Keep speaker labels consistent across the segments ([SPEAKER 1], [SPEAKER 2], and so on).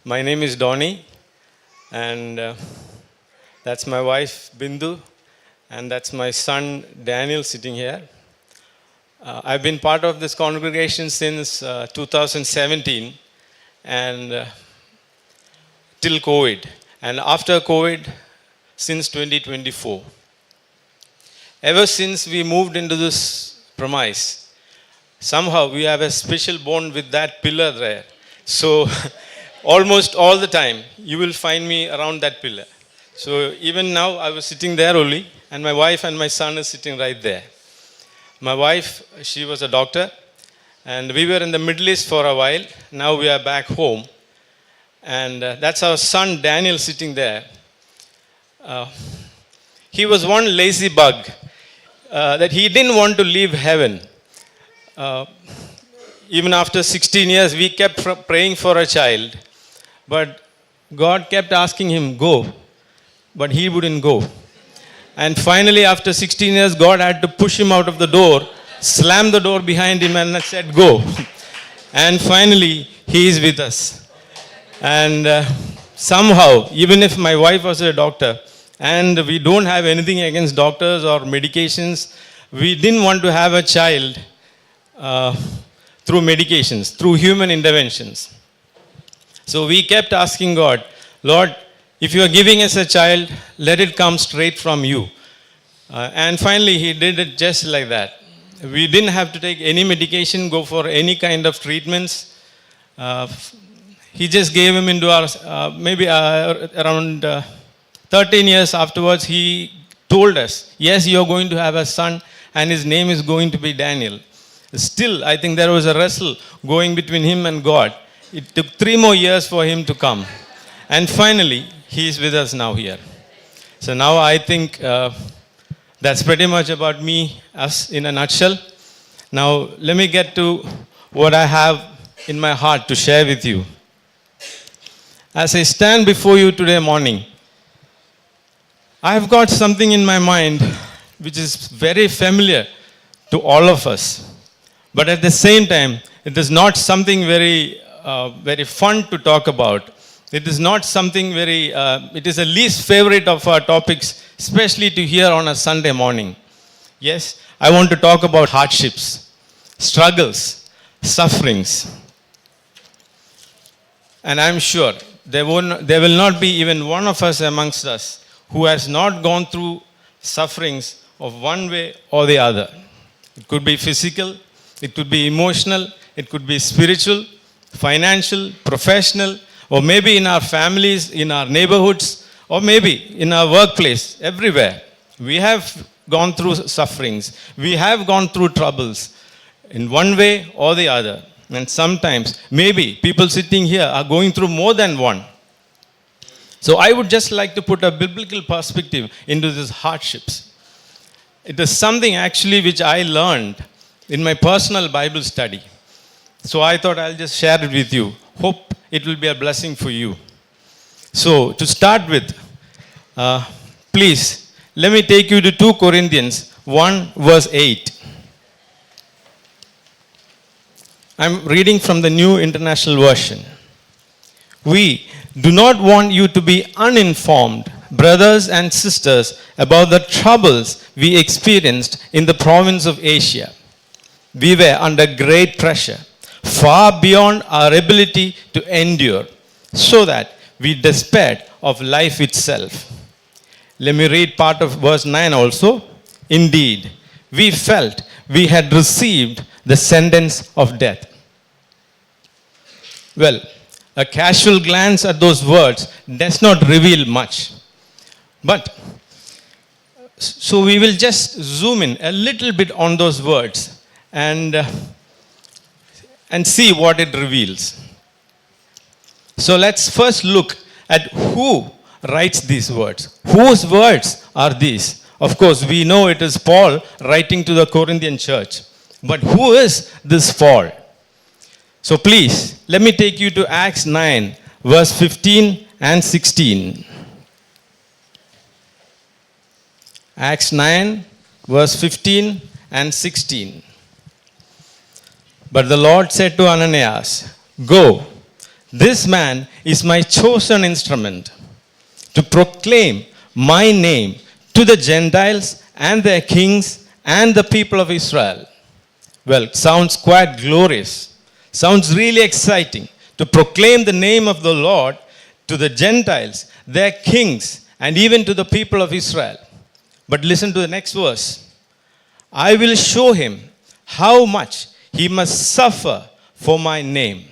[SPEAKER 1] My name is Dawny, and that's my wife Bindu, and that's my son Daniel sitting here. I've been part of this congregation since 2017 and till COVID, and after COVID since 2024. Ever since we moved into this premise, somehow we have a special bond with that pillar there. So almost all the time you will find me around that pillar. So even now I was sitting there only, and my wife and my son is sitting right there. My wife, she was a doctor, and we were in the Middle East for a while. Now we are back home, and that's our son Daniel sitting there. He was one lazy bug that he didn't want to leave heaven. Even after 16 years, we kept praying for a child, but God kept asking him, go, but he wouldn't go. And finally, after 16 years, God had to push him out of the door, slam the door behind him and said, go. And finally, he is with us. And somehow, even if my wife was a doctor, and we don't have anything against doctors or medications, we didn't want to have a child through medications, through human interventions. So we kept asking God, Lord, if you are giving us a child, let it come straight from you. And finally, he did it just like that. We didn't have to take any medication, go for any kind of treatments. He just gave him into our, around 13 years afterwards, he told us, yes, you're going to have a son, and his name is going to be Daniel. Still, I think there was a wrestle going between him and God. It took 3 more years for him to come. And finally, he is with us now here. So now I think that's pretty much about me, us in a nutshell. Now let me get to what I have in my heart to share with you. As I stand before you today morning, I have got something in my mind which is very familiar to all of us. But at the same time, it is not something very fun to talk about. It is not something it is the least favorite of our topics, especially to hear on a Sunday morning. Yes, I want to talk about hardships, struggles, sufferings. And I'm sure there will not be even one of us amongst us who has not gone through sufferings of one way or the other. It could be physical, it could be emotional, it could be spiritual, financial, professional, or maybe in our families, in our neighborhoods, or maybe in our workplace, everywhere. We have gone through sufferings. We have gone through troubles in one way or the other. And sometimes, maybe people sitting here are going through more than one. So I would just like to put a biblical perspective into these hardships. It is something actually which I learned in my personal Bible study. So I thought I'll just share it with you. Hope it will be a blessing for you. So to start with, please, let me take you to 2 Corinthians 1 verse 8. I'm reading from the New International Version. We do not want you to be uninformed, brothers and sisters, about the troubles we experienced in the province of Asia. We were under great pressure, far beyond our ability to endure, so that we despaired of life itself. Let me read part of verse 9 also. Indeed, we felt we had received the sentence of death. Well, a casual glance at those words does not reveal much. But, so we will just zoom in a little bit on those words and see what it reveals. So let's first look at who writes these words. Whose words are these? Of course, we know it is Paul writing to the Corinthian church. But who is this Paul? So please, let me take you to Acts 9, verse 15 and 16. Acts 9, verse 15 and 16. But the Lord said to Ananias, go, This man is my chosen instrument to proclaim my name to the Gentiles and their kings and the people of Israel. Well, it sounds quite glorious. Sounds really exciting to proclaim the name of the Lord to the Gentiles, their kings, and even to the people of Israel. But listen to the next verse. I will show him how much he must suffer for my name.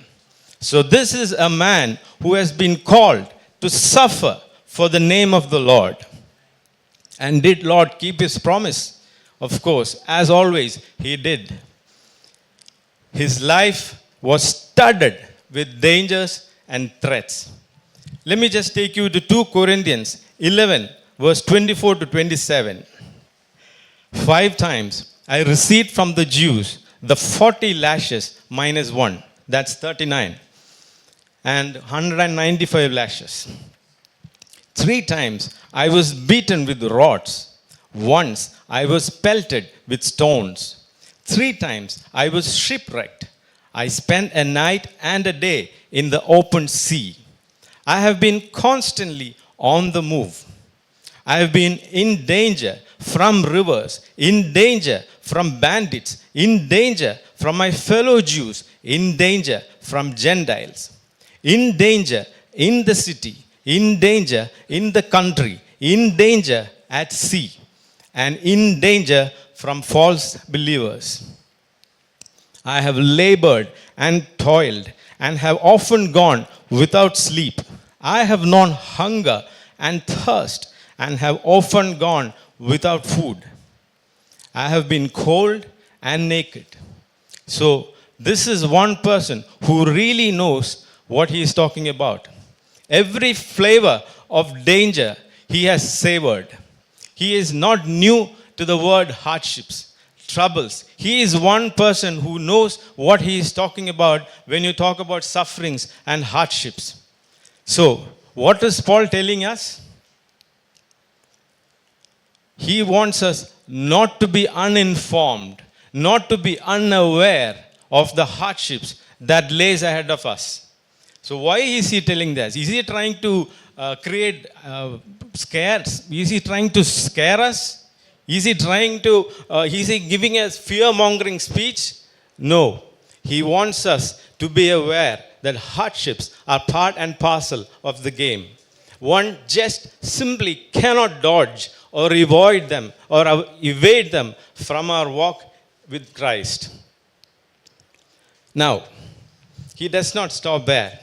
[SPEAKER 1] So this is a man who has been called to suffer for the name of the Lord. And did Lord keep his promise? Of course, as always, he did. His life was studded with dangers and threats. Let me just take you to 2 Corinthians 11, verse 24 to 27. 5 times I received from the Jews the 40 lashes minus 1. That's 39. And 195 lashes. 3 times I was beaten with rods. Once I was pelted with stones. 3 times I was shipwrecked. I spent a night and a day in the open sea. I have been constantly on the move. I have been in danger from rivers, in danger from bandits, in danger from my fellow Jews, in danger from Gentiles, in danger in the city, in danger in the country, in danger at sea, and in danger from false believers. I have labored and toiled and have often gone without sleep. I have known hunger and thirst and have often gone without food. I have been cold and naked. So this is one person who really knows what he is talking about. Every flavor of danger he has savored. He is not new to the word hardships, troubles. He is one person who knows what he is talking about when you talk about sufferings and hardships. So, what is Paul telling us? He wants us not to be uninformed, not to be unaware of the hardships that lays ahead of us. So why is he telling this? Is he trying to create scares? Is he trying to scare us? Is he trying to, is he giving us fear-mongering speech? No. He wants us to be aware that hardships are part and parcel of the game. One just simply cannot dodge or avoid them or evade them from our walk with Christ. Now, he does not stop there.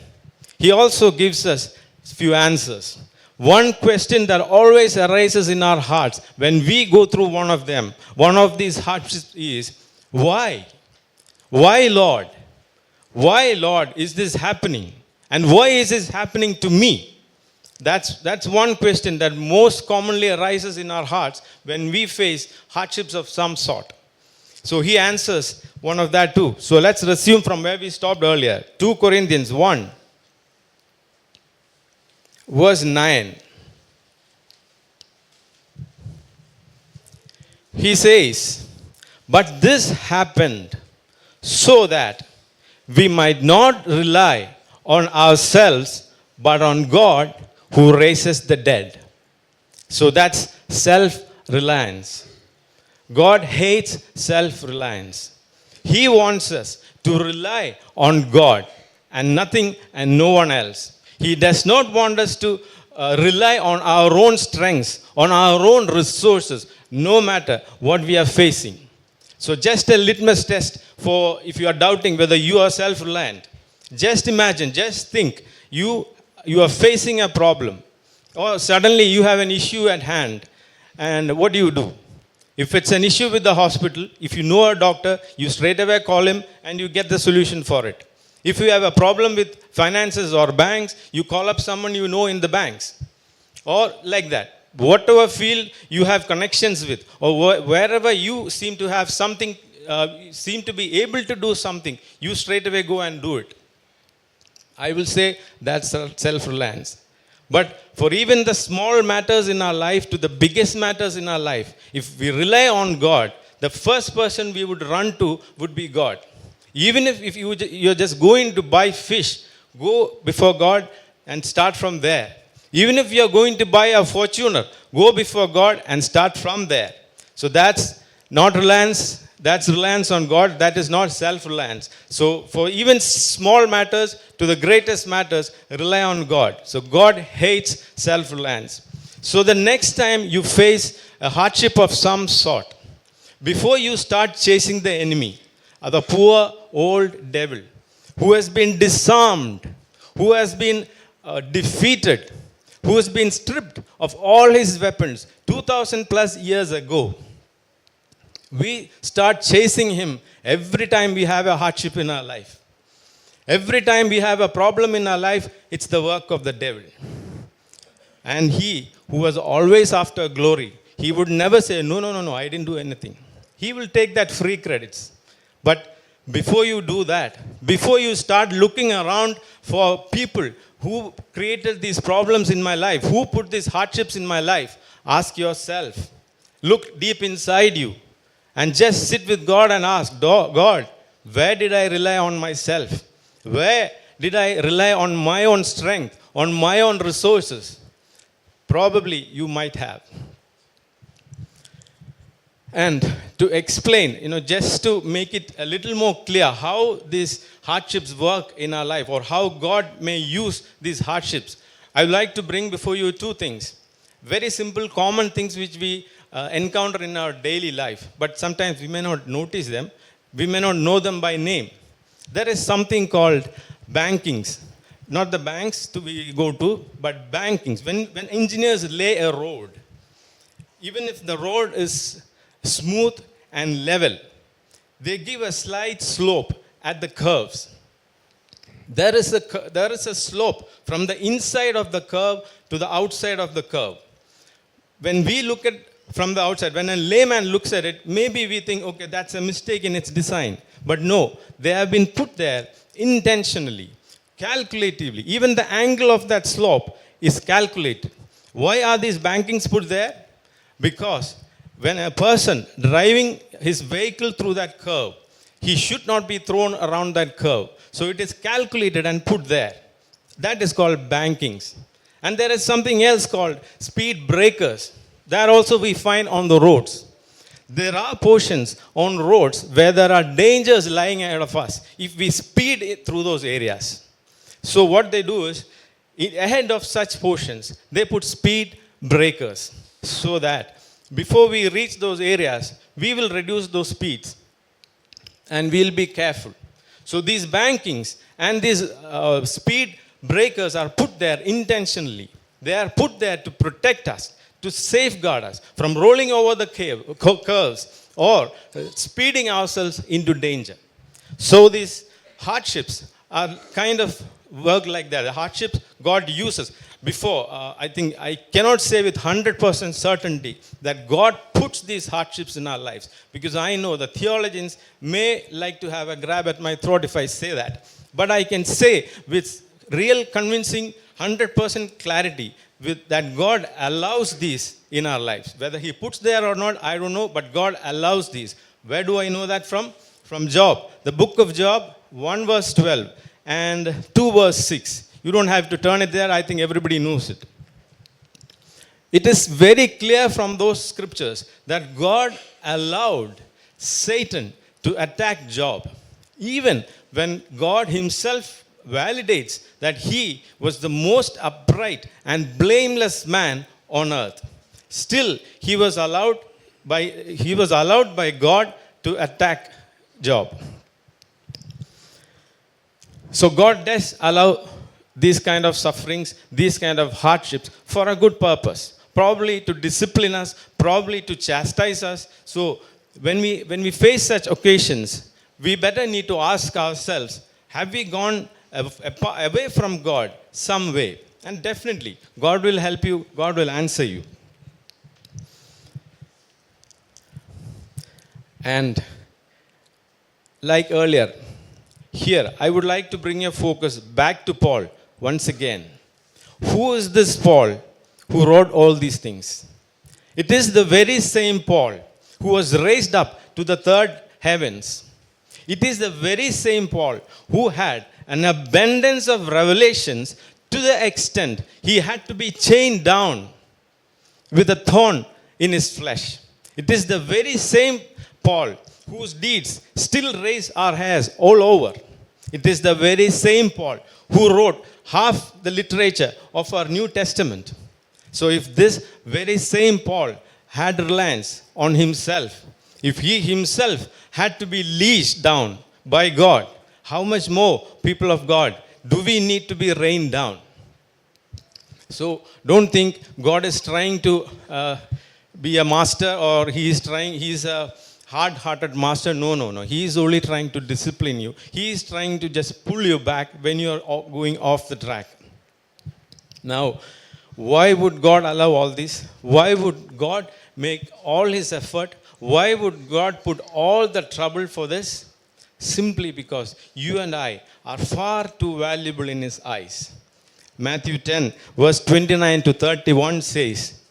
[SPEAKER 1] He also gives us a few answers. One question that always arises in our hearts when we go through one of them, one of these hardships is, why? Why, Lord? Why, Lord, is this happening? And why is this happening to me? That's one question that most commonly arises in our hearts when we face hardships of some sort. So he answers one of that too. So let's resume from where we stopped earlier. 2 Corinthians 1, verse 9. He says, but this happened so that we might not rely on ourselves, but on God who raises the dead. So that's self-reliance. God hates self-reliance. He wants us to rely on God and nothing and no one else. He does not want us to rely on our own strengths, on our own resources, no matter what we are facing. So just a litmus test for if you are doubting whether you are self-reliant. Just imagine, just think, you are facing a problem, or suddenly you have an issue at hand, and what do? If it's an issue with the hospital, if you know a doctor, you straight away call him and you get the solution for it. If you have a problem with finances or banks, you call up someone you know in the banks. Or like that. Whatever field you have connections with, or wherever you seem to have something, seem to be able to do something, you straight away go and do it. I will say that's self-reliance. But for even the small matters in our life to the biggest matters in our life, if we rely on God, the first person we would run to would be God. Even if you're just going to buy fish, go before God and start from there. Even if you are going to buy a Fortuner, go before God and start from there. So that's not reliance, that's reliance on God, that is not self-reliance. So for even small matters to the greatest matters, rely on God. So God hates self-reliance. So the next time you face a hardship of some sort, before you start chasing the enemy, the poor old devil, who has been disarmed, who has been defeated, who has been stripped of all his weapons 2000 plus years ago, we start chasing him every time we have a hardship in our life. Every time we have a problem in our life, it's the work of the devil. And he, who was always after glory, he would never say, no, I didn't do anything. He will take that free credits. But before you do that, before you start looking around for people who created these problems in my life, who put these hardships in my life, ask yourself, look deep inside you, and just sit with God and ask, God, where did I rely on myself? Where did I rely on my own strength, on my own resources? Probably you might have. And to explain, just to make it a little more clear how these hardships work in our life or how God may use these hardships, I would like to bring before you two things. Very simple, common things which we encounter in our daily life, but sometimes we may not notice them. We may not know them by name. There is something called bankings. Not the banks we go to, but bankings. When engineers lay a road, even if the road is smooth and level, they give a slight slope at the curves. There is a slope from the inside of the curve to the outside of the curve. When we look at from the outside, when a layman looks at it, maybe we think, okay, that's a mistake in its design. But no, they have been put there intentionally, calculatively. Even the angle of that slope is calculated. Why are these bankings put there? Because when a person driving his vehicle through that curve, he should not be thrown around that curve. So it is calculated and put there. That is called bankings. And there is something else called speed breakers. That also we find on the roads. There are portions on roads where there are dangers lying ahead of us if we speed through those areas. So what they do is, ahead of such portions, they put speed breakers so that before we reach those areas, we will reduce those speeds and we'll be careful. So these bankings and these speed breakers are put there intentionally. They are put there to protect us, to safeguard us from rolling over the curves or speeding ourselves into danger. So these hardships are kind of work like that. The hardships God uses. Before, I think I cannot say with 100% certainty that God puts these hardships in our lives, because I know the theologians may like to have a grab at my throat if I say that. But I can say with real convincing 100% clarity that God allows these in our lives. Whether He puts there or not, I don't know, but God allows these. Where do I know that from? From Job. The book of Job, 1 verse 12 and 2 verse 6. You don't have to turn it there. I think everybody knows it. It is very clear from those scriptures that God allowed Satan to attack Job. Even when God Himself validates that he was the most upright and blameless man on earth, still he was allowed by God to attack Job. So God does allow these kind of sufferings, these kind of hardships for a good purpose. Probably to discipline us, probably to chastise us. So when we face such occasions, we better need to ask ourselves, have we gone away from God some way? And definitely, God will help you, God will answer you. And like earlier, here, I would like to bring your focus back to Paul once again. Who is this Paul who wrote all these things? It is the very same Paul who was raised up to the third heavens. It is the very same Paul who had an abundance of revelations to the extent he had to be chained down with a thorn in his flesh. It is the very same Paul whose deeds still raise our hairs all over. It is the very same Paul who wrote half the literature of our New Testament. So if this very same Paul had reliance on himself, if he himself had to be leashed down by God, how much more, people of God, do we need to be rained down? So don't think God is trying to be a master, or he's a hard-hearted master. No. He is only trying to discipline you. He is trying to just pull you back when you are going off the track. Now, why would God allow all this? Why would God make all his effort? Why would God put all the trouble for this? Simply because you and I are far too valuable in his eyes. Matthew 10, verse 29 to 31 says,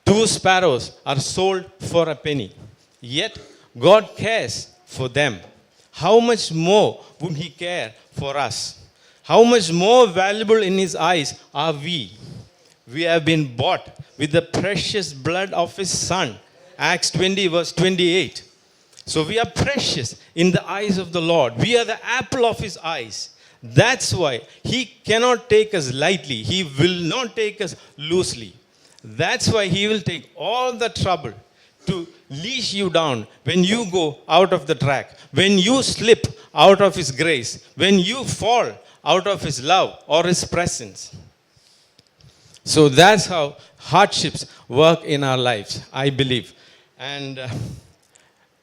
[SPEAKER 1] 2 sparrows are sold for a penny, yet God cares for them. How much more would he care for us? How much more valuable in his eyes are we? We have been bought with the precious blood of his Son. Acts 20, verse 28. So we are precious in the eyes of the Lord. We are the apple of his eyes. That's why he cannot take us lightly. He will not take us loosely. That's why he will take all the trouble to leash you down when you go out of the track, when you slip out of his grace, when you fall out of his love or his presence. So that's how hardships work in our lives, I believe. And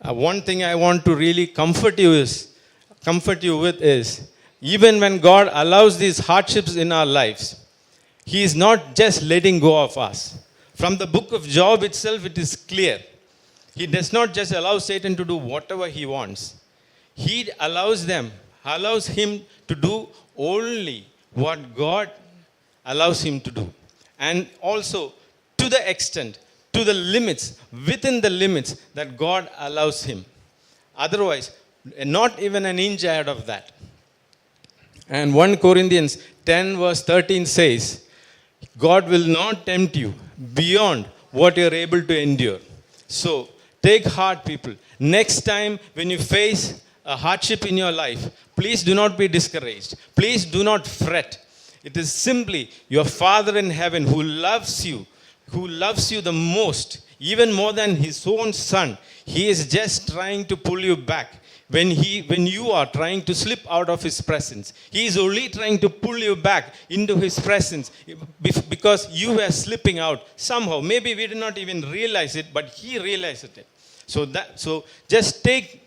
[SPEAKER 1] one thing I want to really comfort you with is, even when God allows these hardships in our lives, he is not just letting go of us. From the book of Job itself, it is clear. He does not just allow Satan to do whatever he wants. He allows him to do only what God allows him to do. And also to the extent, to the limits, within the limits that God allows him. Otherwise, not even an inch ahead of that. And 1 Corinthians 10 verse 13 says, God will not tempt you beyond what you are able to endure. So, take heart, people. Next time when you face a hardship in your life, please do not be discouraged. Please do not fret. It is simply your Father in heaven who loves you the most, even more than his own Son. He is just trying to pull you back. When you are trying to slip out of his presence, he is only trying to pull you back into his presence because you were slipping out somehow. Maybe we did not even realize it, but he realized it. So just take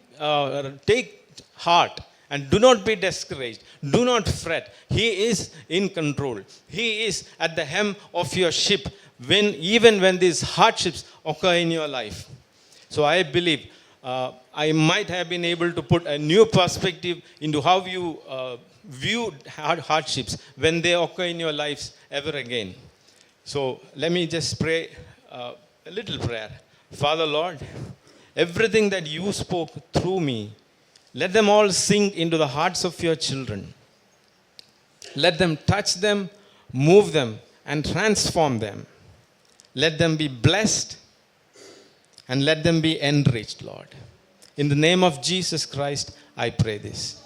[SPEAKER 1] heart and do not be discouraged. Do not fret. He is in control. He is at the helm of your ship even when these hardships occur in your life. So I believe I might have been able to put a new perspective into how you view hardships when they occur in your lives ever again. So let me just pray a little prayer. Father Lord, everything that you spoke through me, let them all sink into the hearts of your children. Let them touch them, move them, and transform them. Let them be blessed and let them be enriched, Lord. In the name of Jesus Christ, I pray this.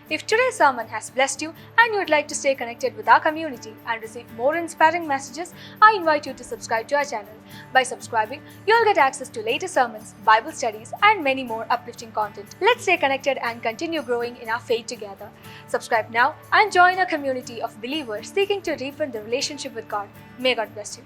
[SPEAKER 2] If today's sermon has blessed you and you would like to stay connected with our community and receive more inspiring messages, I invite you to subscribe to our channel. By subscribing, you'll get access to latest sermons, Bible studies, and many more uplifting content. Let's stay connected and continue growing in our faith together. Subscribe now and join a community of believers seeking to deepen the relationship with God. May God bless you.